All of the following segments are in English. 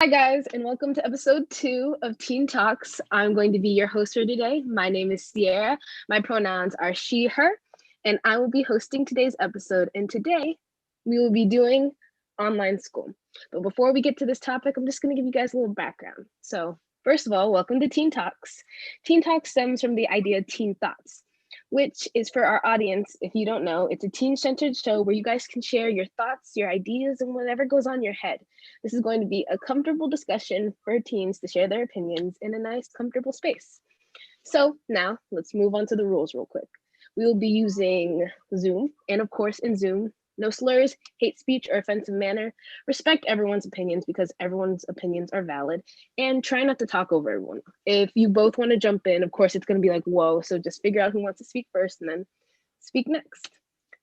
Hi, guys, and welcome to episode 2 of Teen Talks. I'm going to be your host for today. My name is Sierra. My pronouns are she, her, and I will be hosting today's episode. And today we will be doing online school. But before we get to this topic, I'm just going to give you guys a little background. So, first of all, welcome to Teen Talks. Teen Talks stems from the idea of teen thoughts, which is for our audience. If you don't know, it's a teen centered show where you guys can share your thoughts, your ideas, and whatever goes on your head. This is going to be a comfortable discussion for teens to share their opinions in a nice, comfortable space. So now let's move on to the rules real quick. We will be using Zoom, and of course, in Zoom, no slurs, hate speech, or offensive manner. Respect everyone's opinions because everyone's opinions are valid, and try not to talk over everyone. If you both want to jump in, of course, it's going to be like, whoa, so just figure out who wants to speak first and then speak next.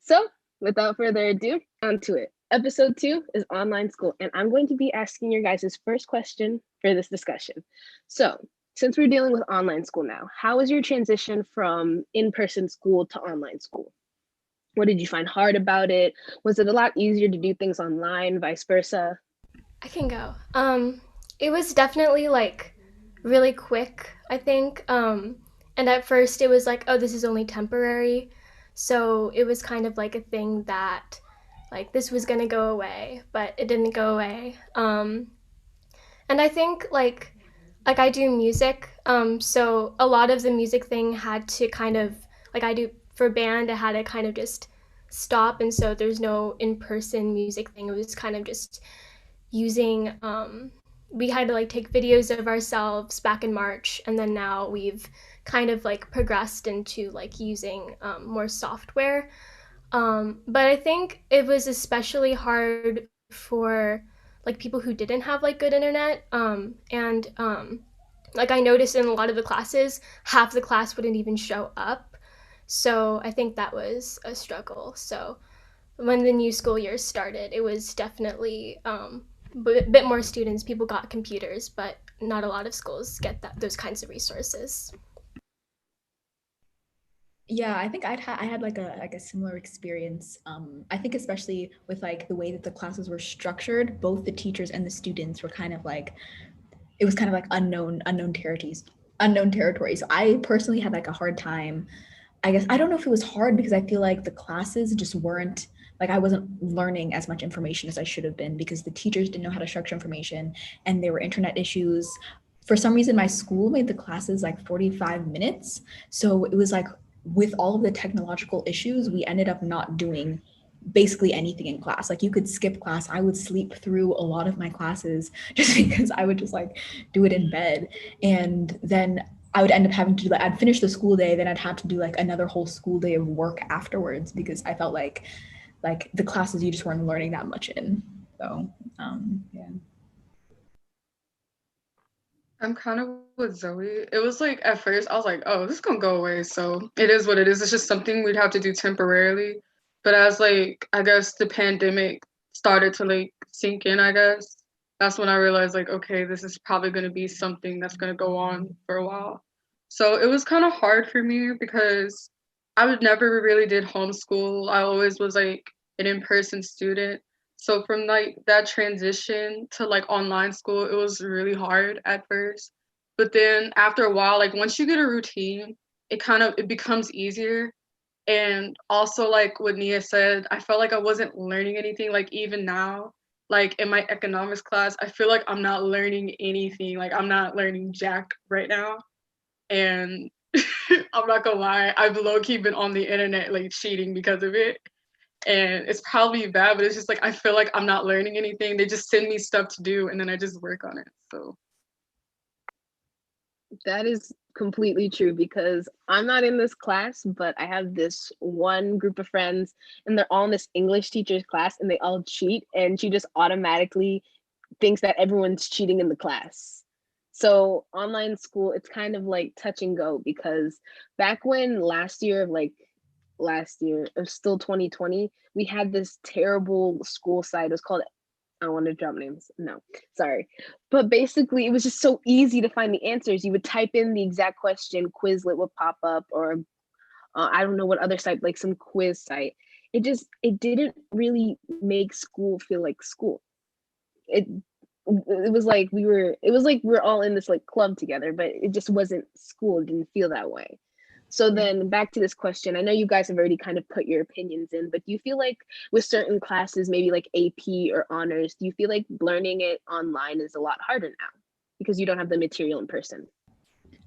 So, without further ado, on to it. Episode 2 is online school, and I'm going to be asking your guys' first question for this discussion. So, since we're dealing with online school now, how was your transition from in-person school to online school? What did you find hard about it? Was it a lot easier to do things online, vice versa? I can go. It was definitely like really quick, I think. And at first it was like, oh, this is only temporary. So it was kind of like a thing that like this was gonna go away, but it didn't go away. And I think like I do music, so a lot of the music thing had to kind of like I do for band, it had to kind of just stop, and so there's no in-person music thing. It was kind of just using we had to like take videos of ourselves back in March, and then now we've kind of like progressed into like using more software. But I think it was especially hard for like people who didn't have like good internet. And like I noticed in a lot of the classes, half the class wouldn't even show up. So I think that was a struggle. So when the new school year started, it was definitely a bit more students. People got computers, but not a lot of schools get those kinds of resources. Yeah, I think I had like a similar experience. I think especially with like the way that the classes were structured, both the teachers and the students were kind of like it was kind of like unknown territory. So I personally had like a hard time. I guess I don't know if it was hard because I feel like the classes just weren't like I wasn't learning as much information as I should have been because the teachers didn't know how to structure information and there were internet issues. For some reason, my school made the classes like 45 minutes. So it was like with all of the technological issues, we ended up not doing basically anything in class. Like you could skip class. I would sleep through a lot of my classes just because I would just like do it in bed. And then I would end up having to do like I'd finish the school day, then I'd have to do like another whole school day of work afterwards because I felt like the classes you just weren't learning that much in. So yeah. I'm kind of with Zoe. It was like at first I was like, oh, this is gonna go away. So it is what it is. It's just something we'd have to do temporarily. But as like I guess the pandemic started to like sink in, I guess, that's when I realized like, okay, this is probably gonna be something that's gonna go on for a while. So it was kind of hard for me because I would never really did homeschool. I always was like an in-person student. So from like that transition to like online school, it was really hard at first. But then after a while, like once you get a routine, it becomes easier. And also like what Nia said, I felt like I wasn't learning anything. Like even now, like in my economics class, I feel like I'm not learning anything. Like I'm not learning jack right now. And I'm not gonna lie, I've low key been on the internet like cheating because of it, and it's probably bad, but it's just like I feel like I'm not learning anything. They just send me stuff to do and then I just work on it. So That is completely true because I'm not in this class, but I have this one group of friends and they're all in this English teacher's class and they all cheat and she just automatically thinks that everyone's cheating in the class. So online school, it's kind of like touch and go because back when last year of still 2020, we had this terrible school site. It was called I don't want to drop names. No, sorry. But basically, it was just so easy to find the answers. You would type in the exact question, Quizlet would pop up, or I don't know what other site, like some quiz site. It didn't really make school feel like school. It it was like we're all in this like club together, but it just wasn't school. It didn't feel that way. So then back to this question, I know you guys have already kind of put your opinions in, but do you feel like with certain classes, maybe like AP or honors, do you feel like learning it online is a lot harder now because you don't have the material in person?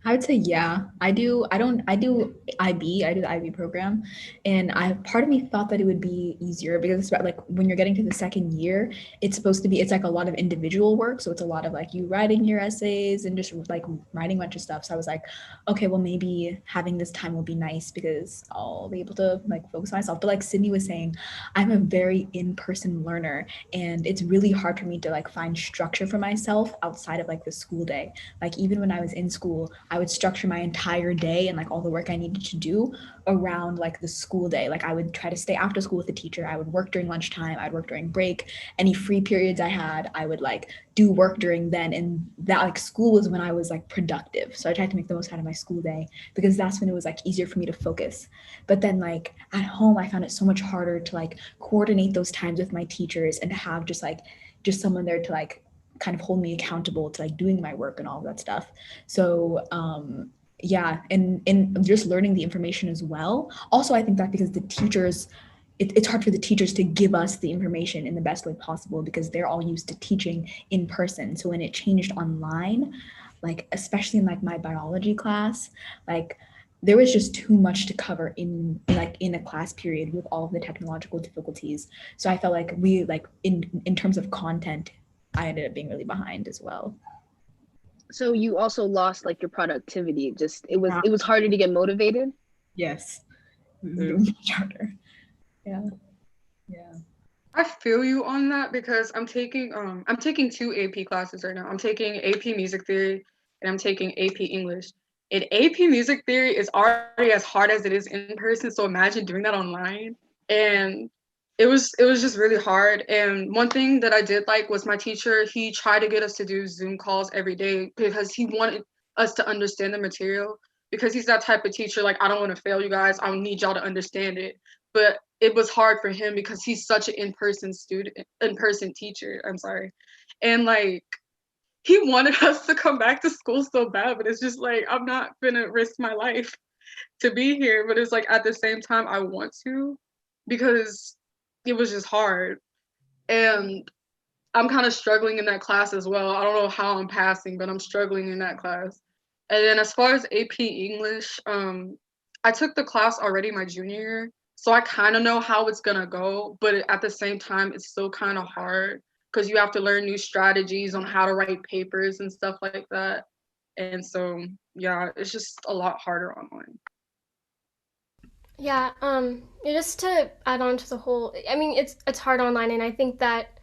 I would say yeah. I do. I do IB. I do the IB program, and I part of me thought that it would be easier because it's about like when you're getting to the second year, it's supposed to be. It's like a lot of individual work, so it's a lot of like you writing your essays and just like writing a bunch of stuff. So I was like, okay, well maybe having this time will be nice because I'll be able to like focus on myself. But like Cydni was saying, I'm a very in-person learner, and it's really hard for me to like find structure for myself outside of like the school day. Like even when I was in school, I would structure my entire day and like all the work I needed to do around like the school day. Like I would try to stay after school with the teacher. I would work during lunchtime. I'd work during break. Any free periods I had, I would like do work during then. And that like school was when I was like productive. So I tried to make the most out of my school day because that's when it was like easier for me to focus. But then like at home, I found it so much harder to like coordinate those times with my teachers and to have just someone there to like kind of hold me accountable to like doing my work and all of that stuff. So yeah, and just learning the information as well. Also, I think that because the teachers, it's hard for the teachers to give us the information in the best way possible because they're all used to teaching in person. So when it changed online, like especially in like my biology class, like there was just too much to cover in a class period with all of the technological difficulties. So I felt like we like in terms of content, I ended up being really behind as well. So you also lost like your productivity. Just Yeah. it was harder to get motivated. Yes. Mm. Much harder. Yeah. Yeah. I feel you on that because I'm taking two AP classes right now. I'm taking AP Music Theory and I'm taking AP English. And AP Music Theory is already as hard as it is in person, so imagine doing that online. And it was just really hard. And one thing that I did like was my teacher, he tried to get us to do Zoom calls every day because he wanted us to understand the material because he's that type of teacher like I don't want to fail you guys. I need y'all to understand it. But it was hard for him because he's such an in-person teacher. I'm sorry. And like he wanted us to come back to school so bad, but it's just like I'm not gonna risk my life to be here. But it's like at the same time I want to because it was just hard. And I'm kind of struggling in that class as well. I don't know how I'm passing, but I'm struggling in that class. And then as far as AP English, I took the class already my junior year, so I kind of know how it's gonna go. But at the same time, it's still kind of hard because you have to learn new strategies on how to write papers and stuff like that. And so, yeah, it's just a lot harder online. Yeah, just to add on to the whole, I mean, it's hard online, and I think that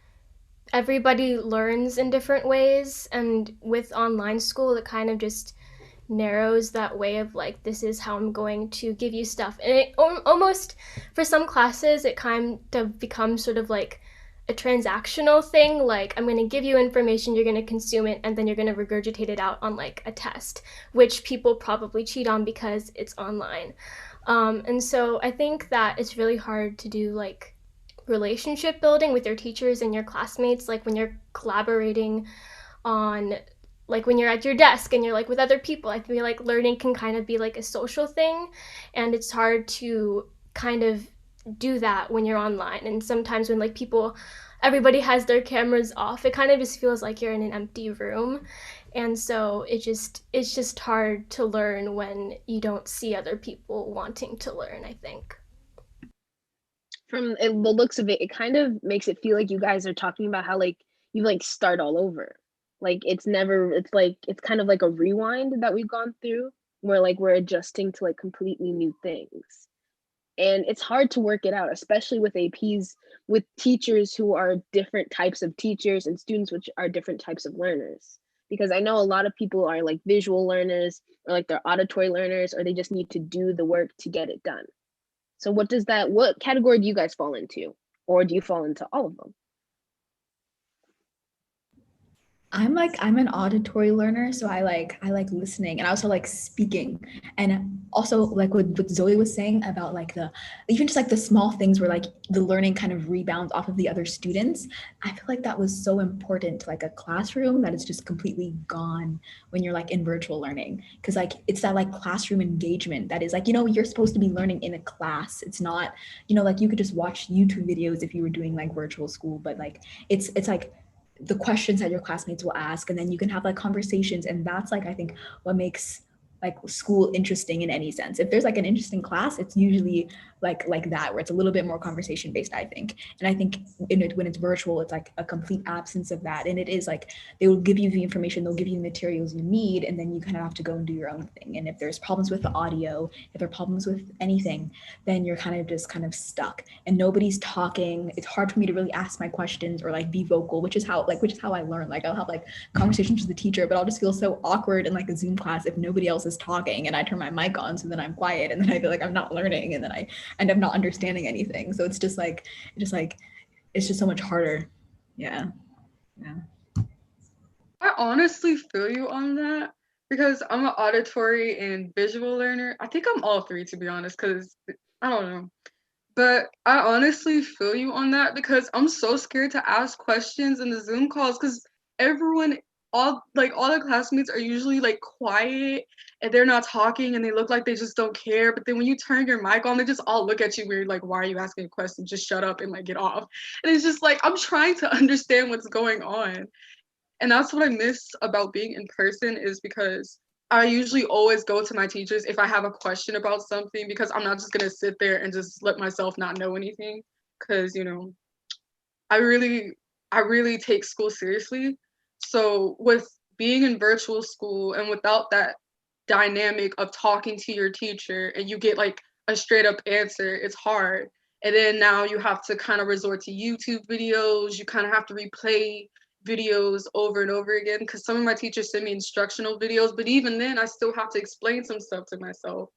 everybody learns in different ways, and with online school, it kind of just narrows that way of like, this is how I'm going to give you stuff, and it almost for some classes it kind of becomes sort of like a transactional thing. Like, I'm going to give you information, you're going to consume it, and then you're going to regurgitate it out on like a test, which people probably cheat on because it's online. And so I think that it's really hard to do like relationship building with your teachers and your classmates, like when you're collaborating on, like when you're at your desk and you're like with other people. I feel like learning can kind of be like a social thing, and it's hard to kind of do that when you're online. And sometimes when like people, everybody has their cameras off, it kind of just feels like you're in an empty room. And so it's just hard to learn when you don't see other people wanting to learn, I think. From the looks of it, it kind of makes it feel like you guys are talking about how like you like start all over. Like it's like it's kind of like a rewind that we've gone through where like we're adjusting to like completely new things. And it's hard to work it out, especially with APs, with teachers who are different types of teachers and students which are different types of learners. Because I know a lot of people are like visual learners or like they're auditory learners or they just need to do the work to get it done. So what category do you guys fall into? Or do you fall into all of them? I'm an auditory learner, so I like listening, and I also like speaking. And also like what Zoe was saying about like the even just like the small things where like the learning kind of rebounds off of the other students. I feel like that was so important to like a classroom that is just completely gone when you're like in virtual learning. Cause like it's that like classroom engagement that is like, you're supposed to be learning in a class. It's not, like you could just watch YouTube videos if you were doing like virtual school, but like it's like the questions that your classmates will ask, and then you can have like conversations, and that's like I think what makes like school interesting in any sense. If there's like an interesting class, it's usually like that, where it's a little bit more conversation based, I think. And I think when it's virtual, it's like a complete absence of that, and it is like they will give you the information, they'll give you the materials you need, and then you kind of have to go and do your own thing. And if there's problems with the audio, if there are problems with anything, then you're kind of stuck and nobody's talking. It's hard for me to really ask my questions or like be vocal, which is how I learn. Like I'll have like conversations with the teacher, but I'll just feel so awkward in like a Zoom class if nobody else is talking and I turn my mic on, so then I'm quiet, and then I feel like I'm not learning, and then I end up not understanding anything. So it's just like it's just so much harder. Yeah. I honestly feel you on that because I'm an auditory and visual learner. I think I'm all three, to be honest, because I don't know. But I honestly feel you on that because I'm so scared to ask questions in the Zoom calls because everyone, all the classmates are usually like quiet and they're not talking and they look like they just don't care. But then when you turn your mic on, they just all look at you weird, like, why are you asking a question? Just shut up and like get off. And it's just like I'm trying to understand what's going on. And that's what I miss about being in person, is because I usually always go to my teachers if I have a question about something, because I'm not just gonna sit there and just let myself not know anything. Because I really take school seriously. So with being in virtual school and without that dynamic of talking to your teacher and you get like a straight up answer, it's hard. And then now you have to kind of resort to YouTube videos. You kind of have to replay videos over and over again because some of my teachers send me instructional videos, but even then I still have to explain some stuff to myself.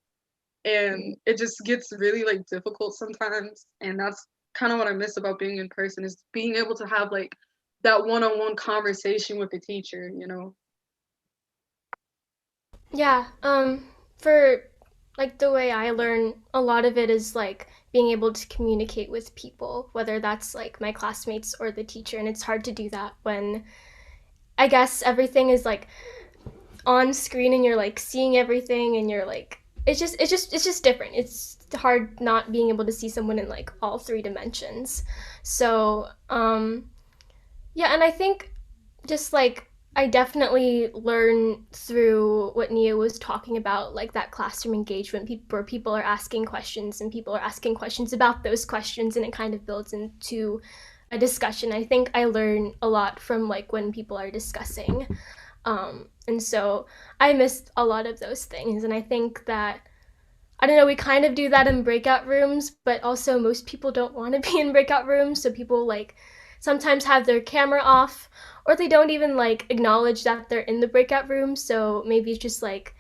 And it just gets really like difficult sometimes. And that's kind of what I miss about being in person, is being able to have like that one-on-one conversation with the teacher. Yeah, for like the way I learn, a lot of it is like being able to communicate with people, whether that's like my classmates or the teacher, and it's hard to do that when I guess everything is like on screen and you're like seeing everything and you're like it's just different. It's hard not being able to see someone in like all three dimensions. So, yeah, and I think just like I definitely learn through what Nia was talking about, like that classroom engagement, where people are asking questions and people are asking questions about those questions, and it kind of builds into a discussion. I think I learn a lot from like when people are discussing. And so I missed a lot of those things. And I think that, I don't know, we kind of do that in breakout rooms, but also most people don't want to be in breakout rooms. So people like sometimes have their camera off, or they don't even like acknowledge that they're in the breakout room. So maybe it's just like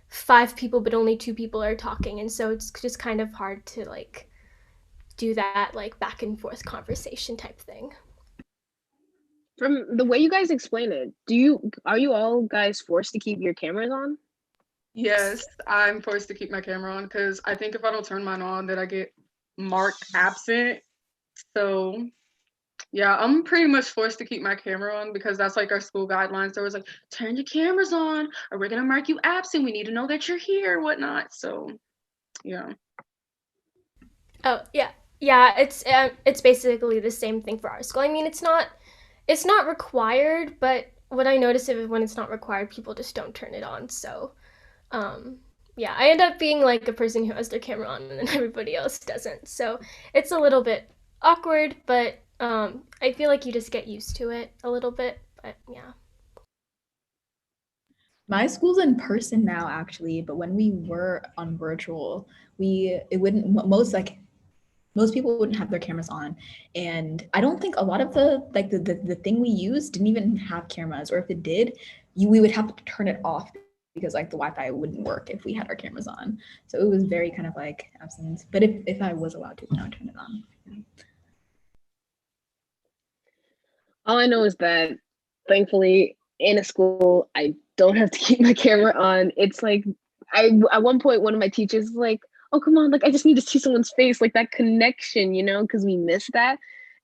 5 people, but only 2 people are talking. And so it's just kind of hard to like do that like back and forth conversation type thing. From the way you guys explain it, are you all guys forced to keep your cameras on? Yes, I'm forced to keep my camera on because I think if I don't turn mine on, then I get marked absent. So yeah, I'm pretty much forced to keep my camera on because that's like our school guidelines. There was like, turn your cameras on or we're gonna mark you absent. We need to know that you're here, whatnot. So yeah. Oh yeah, yeah. It's basically the same thing for our school. I mean, it's not required, but what I notice is when it's not required, people just don't turn it on. So, um, yeah, I end up being like a person who has their camera on, and then everybody else doesn't. So it's a little bit awkward, but I feel like you just get used to it a little bit. But yeah. My school's in person now, actually, but when we were on virtual, it wouldn't most people wouldn't have their cameras on, and I don't think a lot of the thing we used didn't even have cameras, or if it did, we would have to turn it off because like the Wi-Fi wouldn't work if we had our cameras on. So it was very kind of like absent. But if I was allowed to, then I would turn it on. All I know is that thankfully in a school. I don't have to keep my camera on. It's like at one point one of my teachers was like, "Oh, come on, like I just need to see someone's face, like that connection, because we miss that."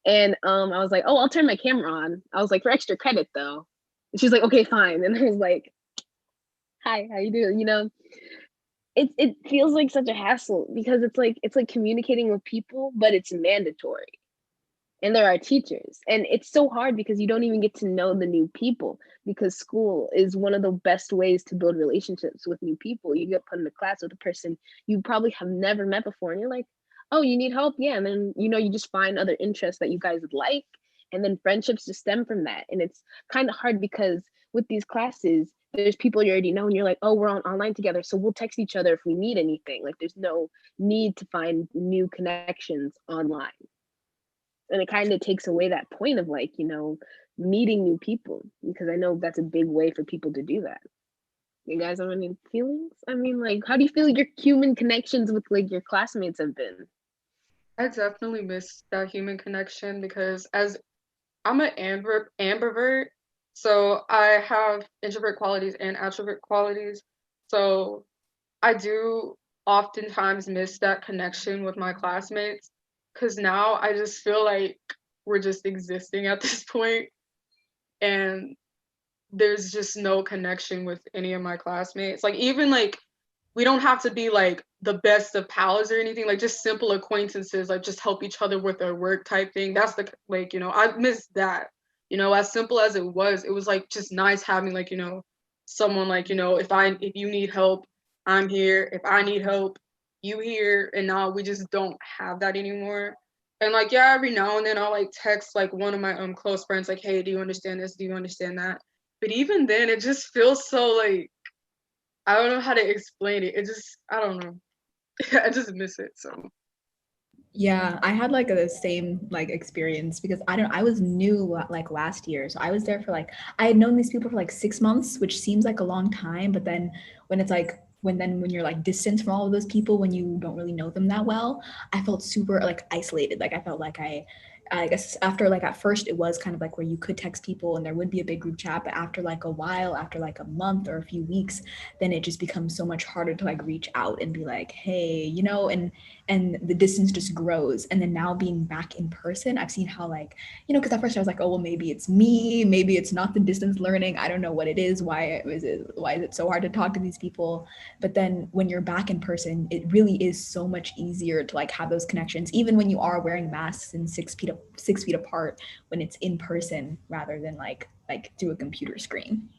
And I was like, "Oh, I'll turn my camera on." I was like, "For extra credit though." And she's like, "Okay, fine." And I was like, "Hi, how you doing?" It feels like such a hassle because it's like communicating with people, but it's mandatory. And there are teachers, and it's so hard because you don't even get to know the new people, because school is one of the best ways to build relationships with new people. You get put in a class with a person you probably have never met before, and you're like, "Oh, you need help?" Yeah. And then you just find other interests that you guys like, and then friendships just stem from that. And it's kind of hard because with these classes there's people you already know, and you're like, "Oh, we're on online together, so we'll text each other if we need anything." Like there's no need to find new connections online, and it kind of takes away that point of like meeting new people, because I know that's a big way for people to do that. You guys have any feelings? I mean, like, how do you feel your human connections with like your classmates have been? I definitely miss that human connection because as I'm an ambivert, so I have introvert qualities and extrovert qualities. So I do oftentimes miss that connection with my classmates because now I just feel like we're just existing at this point, and there's just no connection with any of my classmates. Like even like we don't have to be like the best of pals or anything, like just simple acquaintances, like just help each other with their work type thing. That's the like, I miss that. As simple as it was like just nice having like, someone like, if you need help, I'm here. If I need help, you here. And now we just don't have that anymore. And like, yeah, every now and then I'll like text like one of my close friends, like, "Hey, do you understand this? Do you understand that?" But even then it just feels so like, I don't know how to explain it. It just, I don't know. I just miss it. So Yeah, I had like the same like experience because I was new like last year. So I was there for like I had known these people for like 6 months, which seems like a long time, but then when it's like when you're like distant from all of those people, when you don't really know them that well, I felt super like isolated. Like I felt like I guess after like at first it was kind of like where you could text people and there would be a big group chat, but after like a while, after like a month or a few weeks, then it just becomes so much harder to like reach out and be like, "Hey," and the distance just grows. And then now being back in person, I've seen how like, because at first I was like, "Oh, well, maybe it's me, maybe it's not the distance learning. I don't know what it is. Why is it so hard to talk to these people?" But then when you're back in person, it really is so much easier to like have those connections, even when you are wearing masks and 6 feet apart, when it's in person rather than like through a computer screen.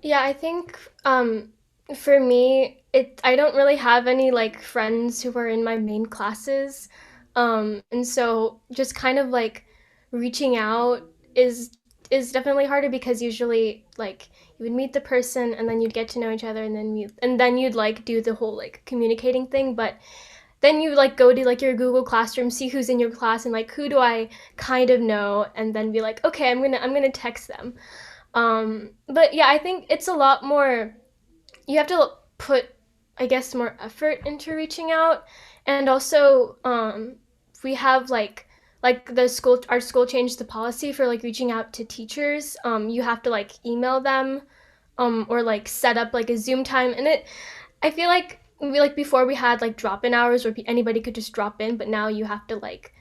Yeah, I think for me, I don't really have any like friends who are in my main classes. And so just kind of like reaching out is definitely harder because usually like you would meet the person and then you'd get to know each other and then you'd like do the whole like communicating thing, but then you like go to like your Google Classroom, see who's in your class and like who do I kind of know, and then be like, okay, I'm gonna text them. But yeah, I think it's a lot more. You have to put, I guess, more effort into reaching out, and also we have like our school changed the policy for like reaching out to teachers. You have to like email them, or like set up like a Zoom time, and I feel like before we had like drop-in hours where anybody could just drop in, but now you have to like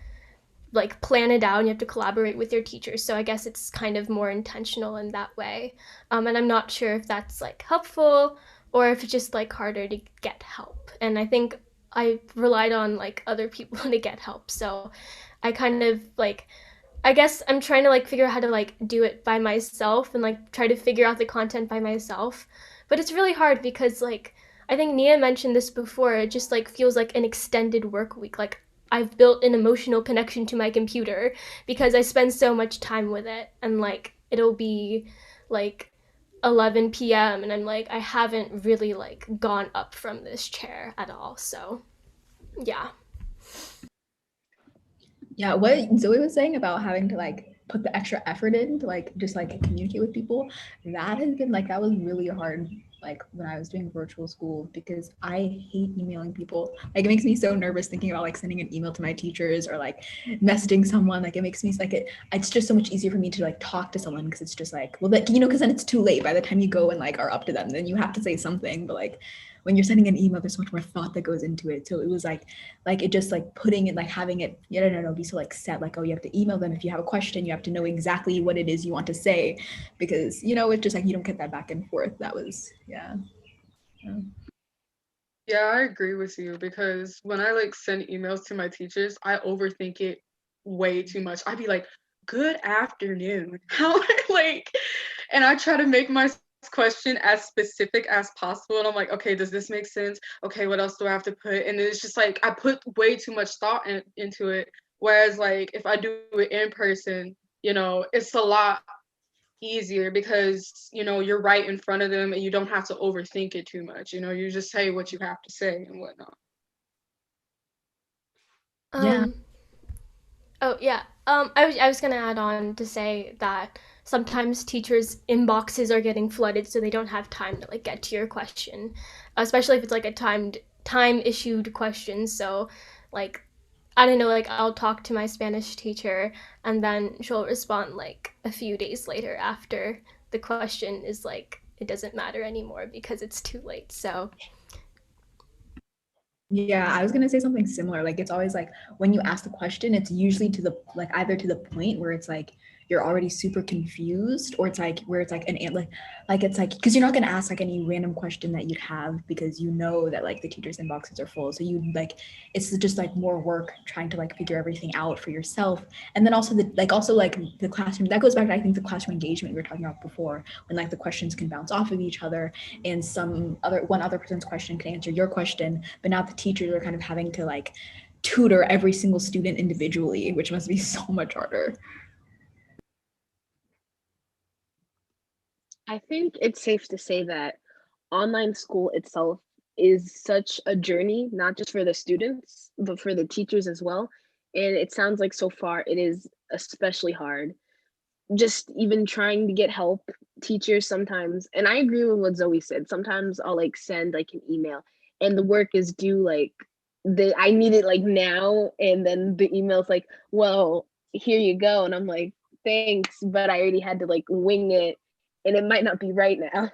plan it out and you have to collaborate with your teachers. So I guess it's kind of more intentional in that way. And I'm not sure if that's like helpful or if it's just like harder to get help. And I think I relied on like other people to get help. So I kind of like, I guess I'm trying to like figure out how to like do it by myself and like try to figure out the content by myself. But it's really hard because like I think Nia mentioned this before, it just like feels like an extended work week. Like I've built an emotional connection to my computer because I spend so much time with it, and like it'll be like 11 p.m. and I'm like I haven't really like gone up from this chair at all. So, yeah. Yeah, what Zoe was saying about having to like put the extra effort in to like just like communicate with people. That has been like that was really hard like when I was doing virtual school because I hate emailing people. Like it makes me so nervous thinking about like sending an email to my teachers or like messaging someone. Like it makes me like it's just so much easier for me to like talk to someone because it's just like well that because then it's too late by the time you go and like are up to them, then you have to say something. But like when you're sending an email, there's so much more thought that goes into it. So it was like it just like putting it, like having it, no, be so like set, like, oh, you have to email them. If you have a question, you have to know exactly what it is you want to say because, it's just like, you don't get that back and forth. That was, yeah. Yeah, I agree with you because when I like send emails to my teachers, I overthink it way too much. I'd be like, good afternoon. How like and I try to make my question as specific as possible. And I'm like, okay, does this make sense? Okay, what else do I have to put? And it's just like I put way too much thought into it. Whereas like if I do it in person, it's a lot easier because you're right in front of them and you don't have to overthink it too much. You just say what you have to say and whatnot. Yeah. Oh yeah. I was gonna add on to say that sometimes teachers' inboxes are getting flooded, so they don't have time to like get to your question, especially if it's like a time issued question. So, like, I don't know, like I'll talk to my Spanish teacher, and then she'll respond like a few days later after the question is like it doesn't matter anymore because it's too late. So Yeah, I was gonna say something similar. Like it's always like when you ask the question, it's usually to the like either to the point where it's like you're already super confused, or it's like where it's like like it's like because you're not gonna ask like any random question that you'd have because you know that like the teacher's inboxes are full. So you like it's just like more work trying to like figure everything out for yourself. And then also the classroom that goes back to I think the classroom engagement we were talking about before, when like the questions can bounce off of each other and one other person's question can answer your question, but now the teachers are kind of having to like tutor every single student individually, which must be so much harder. I think it's safe to say that online school itself is such a journey, not just for the students, but for the teachers as well. And it sounds like so far it is especially hard. Just even trying to get help, teachers sometimes, and I agree with what Zoe said. Sometimes I'll like send like an email and the work is due like I need it like now, and then the email's like, well, here you go. And I'm like, thanks, but I already had to like wing it and it might not be right now.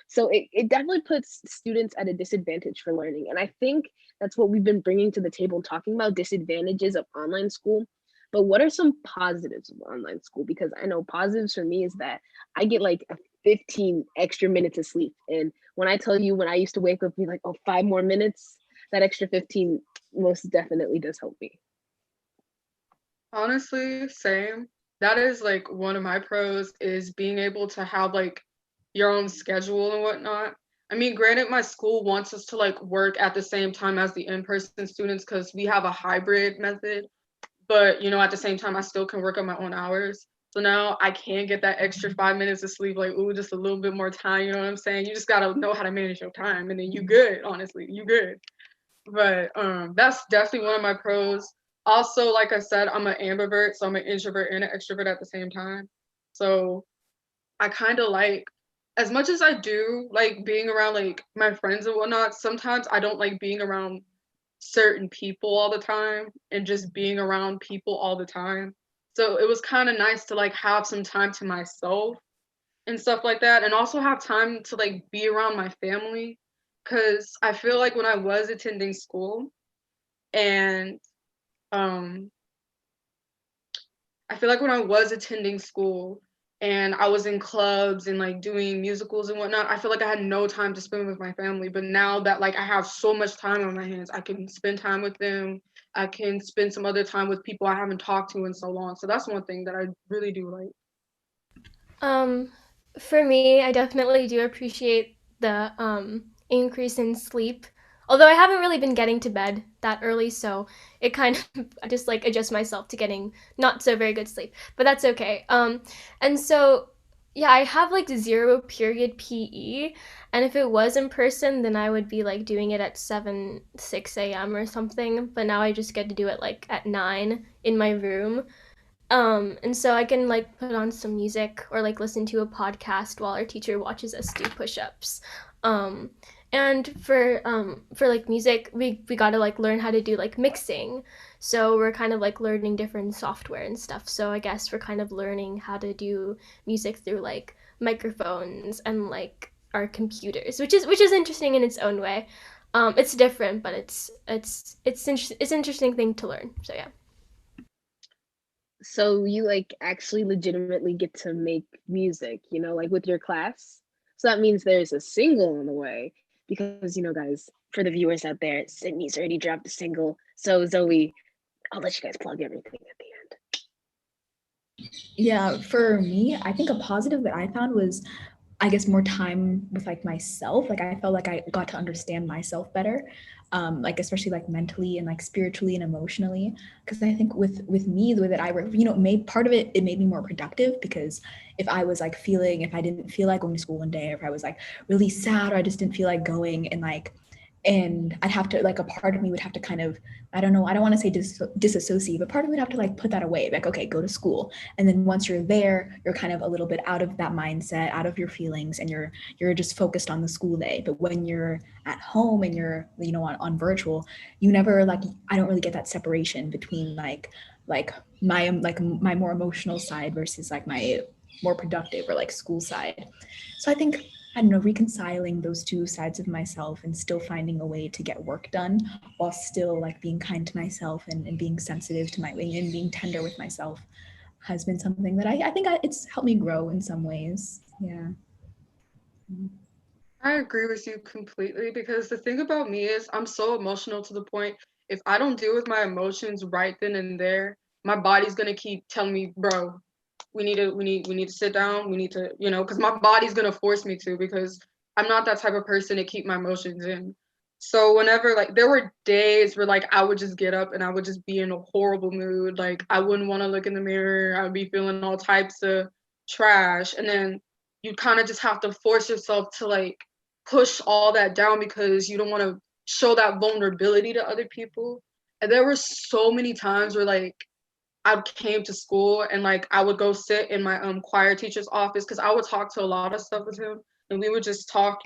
So it definitely puts students at a disadvantage for learning. And I think that's what we've been bringing to the table, talking about disadvantages of online school. But what are some positives of online school? Because I know positives for me is that I get like a 15 extra minutes of sleep. And when I tell you, when I used to wake up, be like, oh, 5 more minutes, that extra 15 most definitely does help me. Honestly, same. That is like one of my pros is being able to have like your own schedule and whatnot. I mean, granted, my school wants us to like work at the same time as the in-person students because we have a hybrid method. But at the same time, I still can work on my own hours. So now I can get that extra 5 minutes of sleep, like, ooh, just a little bit more time. You know what I'm saying? You just gotta know how to manage your time, and then you good. Honestly, you good. But that's definitely one of my pros. Also, like I said, I'm an ambivert, so I'm an introvert and an extrovert at the same time. So I kind of like, as much as I do like being around like my friends and whatnot, sometimes I don't like being around certain people all the time and just being around people all the time. So it was kind of nice to like have some time to myself and stuff like that, and also have time to like be around my family. Cause I feel like when I was attending school and um I feel like when I was attending school and I was in clubs and like doing musicals and whatnot, I feel like I had no time to spend with my family. But now that like I have so much time on my hands, I can spend time with them. I can spend some other time with people I haven't talked to in so long. So that's one thing that I really do like. Um, for me, I definitely do appreciate the increase in sleep. Although I haven't really been getting to bed that early, so it kind of I just like adjust myself to getting not so very good sleep. But that's okay. And so yeah, I have like zero period PE, and if it was in person, then I would be like doing it at 6 a.m. or something. But now I just get to do it like at 9 in my room, And so I can like put on some music or like listen to a podcast while our teacher watches us do push-ups. Um, and for like music, we got to like learn how to do like mixing. So we're kind of like learning different software and stuff. So I guess we're kind of learning how to do music through like microphones and like our computers, which is interesting in its own way. It's different, but it's interesting thing to learn. So yeah. So you like actually legitimately get to make music, like with your class. So that means there's a single on the way because, guys, for the viewers out there, Cydni's already dropped a single. So Zoe, I'll let you guys plug everything at the end. Yeah, for me, I think a positive that I found was, I guess, more time with like myself. Like I felt like I got to understand myself better, like especially like mentally and like spiritually and emotionally. Because I think with me, the way that I work, made part of it, it made me more productive. Because if I didn't feel like going to school one day, or if I was like really sad, or I just didn't feel like going, and I'd have to, like, a part of me would have to kind of, I don't know, I don't want to say disassociate, but part of me would have to like put that away, like, okay, go to school. And then once you're there, you're kind of a little bit out of that mindset, out of your feelings, and you're just focused on the school day. But when you're at home and you're, on virtual, you never, like, I don't really get that separation between my more emotional side versus like my more productive or like school side. So I think, I don't know, reconciling those two sides of myself and still finding a way to get work done while still like being kind to myself and being sensitive to and being tender with myself has been something that I think it's helped me grow in some ways. Yeah. I agree with you completely because the thing about me is I'm so emotional to the point if I don't deal with my emotions right then and there, my body's gonna keep telling me, bro, we need to sit down. We need to, because my body's gonna force me to because I'm not that type of person to keep my emotions in. So whenever like there were days where like I would just get up and I would just be in a horrible mood. Like I wouldn't want to look in the mirror. I would be feeling all types of trash. And then you kind of just have to force yourself to like push all that down because you don't want to show that vulnerability to other people. And there were so many times where like I came to school and like I would go sit in my choir teacher's office because I would talk to a lot of stuff with him and we would just talk.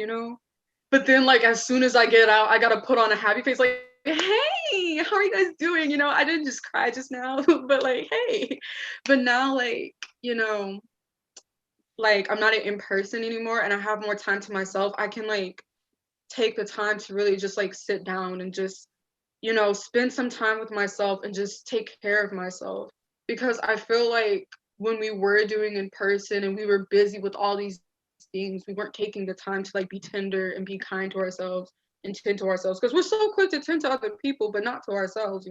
But then like as soon as I get out, I gotta put on a happy face like, hey, how are you guys doing? I didn't just cry just now, but like, hey. But now like I'm not in person anymore and I have more time to myself. I can like take the time to really just like sit down and just spend some time with myself and just take care of myself. Because I feel like when we were doing in person and we were busy with all these things, we weren't taking the time to like be tender and be kind to ourselves and tend to ourselves. Because we're so quick to tend to other people, but not to ourselves.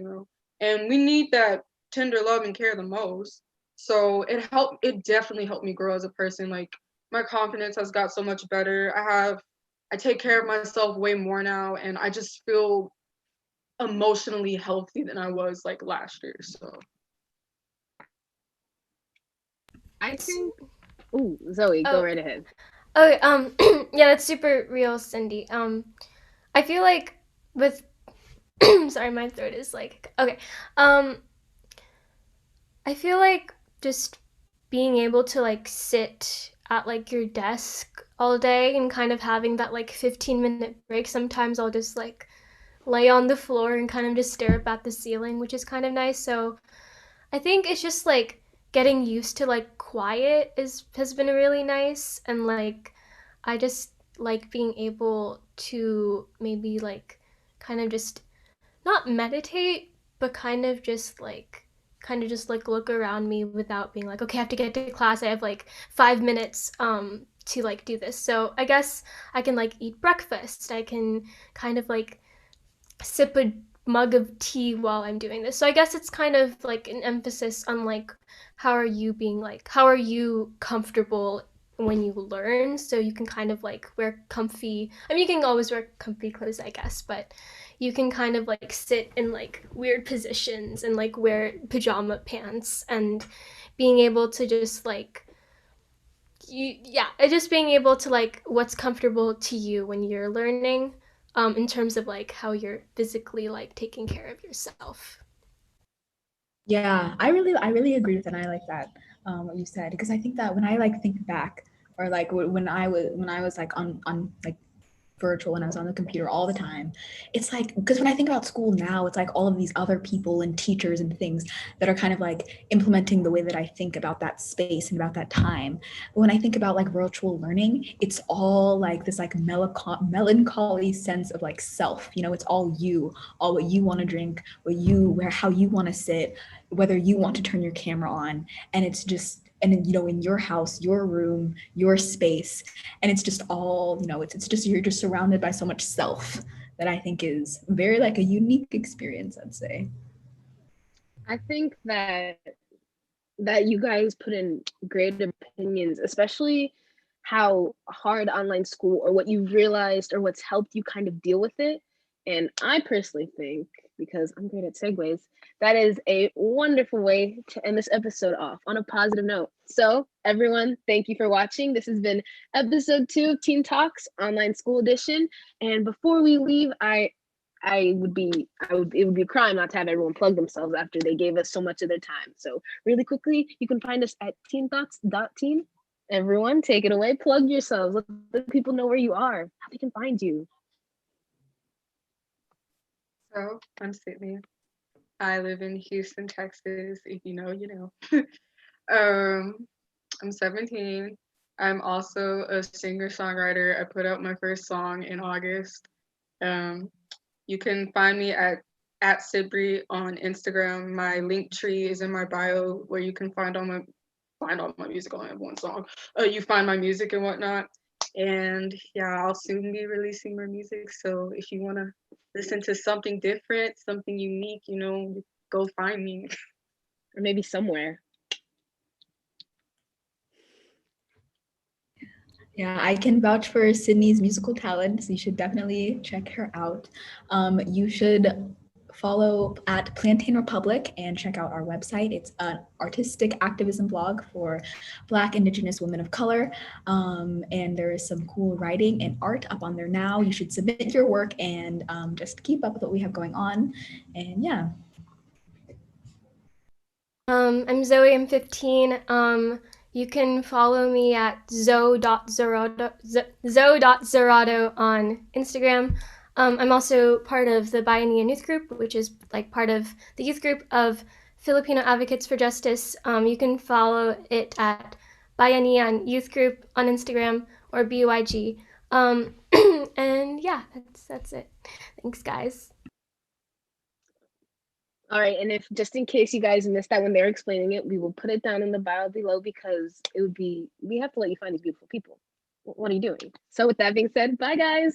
And we need that tender love and care the most. So it definitely helped me grow as a person. Like my confidence has got so much better. I take care of myself way more now and I just feel emotionally healthy than I was like last year. So I think. Ooh, Zoe, go right ahead. Okay, yeah, that's super real, Cindy. I feel like with sorry, my throat is like okay. I feel like just being able to like sit at like your desk all day and kind of having that like 15-minute break. Sometimes I'll just like lay on the floor and kind of just stare up at the ceiling, which is kind of nice. So I think it's just like getting used to like quiet has been really nice, and like I just like being able to maybe like kind of just not meditate, but kind of just like look around me without being like, okay, I have to get to class. I have like 5 minutes to like do this. So I guess I can like eat breakfast. I can kind of like sip a mug of tea while I'm doing this. So I guess it's kind of like an emphasis on like how are you comfortable when you learn, so you can kind of like wear comfy, I mean you can always wear comfy clothes I guess, but you can kind of like sit in like weird positions and like wear pajama pants and being able to just like just being able to like what's comfortable to you when you're learning, in terms of like how you're physically like taking care of yourself. Yeah, I really agree with that. And I like that what you said, because I think that when I like think back, or like when I was like on like virtual, when I was on the computer all the time, it's like, because when I think about school now, it's like all of these other people and teachers and things that are kind of like implementing the way that I think about that space and about that time. But when I think about like virtual learning, it's all like this like melancholy sense of like self. It's all you, all what you want to drink, how you want to sit, whether you want to turn your camera on, and it's just, and then, in your house, your room, your space, and it's just all, it's just, you're just surrounded by so much self, that I think is very like a unique experience, I'd say. I think that you guys put in great opinions, especially how hard online school, or what you've realized, or what's helped you kind of deal with it. And I personally think, because I'm great at segues, that is a wonderful way to end this episode off on a positive note. So, everyone, thank you for watching. This has been episode 2 of Teen Talks Online School Edition. And before we leave, it would be a crime not to have everyone plug themselves after they gave us so much of their time. So really quickly, you can find us at teentalks.teen. Everyone, take it away. Plug yourselves. Let the people know where you are, how they can find you. So I'm Cydni. I live in Houston, Texas. If you know, you know. I'm 17. I'm also a singer-songwriter. I put out my first song in August. Um, you can find me at Cydni on Instagram. My link tree is in my bio, where you can find all my music. I only have one song. You find my music and whatnot. And yeah, I'll soon be releasing more music. So if you want to listen to something different, something unique, go find me. Or maybe somewhere. Yeah, I can vouch for Cydni's musical talent, so you should definitely check her out. You should follow at Plantain Republic and check out our website. It's an artistic activism blog for Black, Indigenous women of color. And there is some cool writing and art up on there now. You should submit your work and just keep up with what we have going on. And yeah. I'm Zoe, I'm 15. You can follow me at zoe.zerado on Instagram. I'm also part of the Bayanihan Youth Group, which is like part of the youth group of Filipino Advocates for Justice. You can follow it at Bayanihan Youth Group on Instagram, or BYG. And yeah, that's it. Thanks, guys. All right, and if just in case you guys missed that when they're explaining it, we will put it down in the bio below, because we have to let you find these beautiful people. What are you doing? So with that being said, bye guys.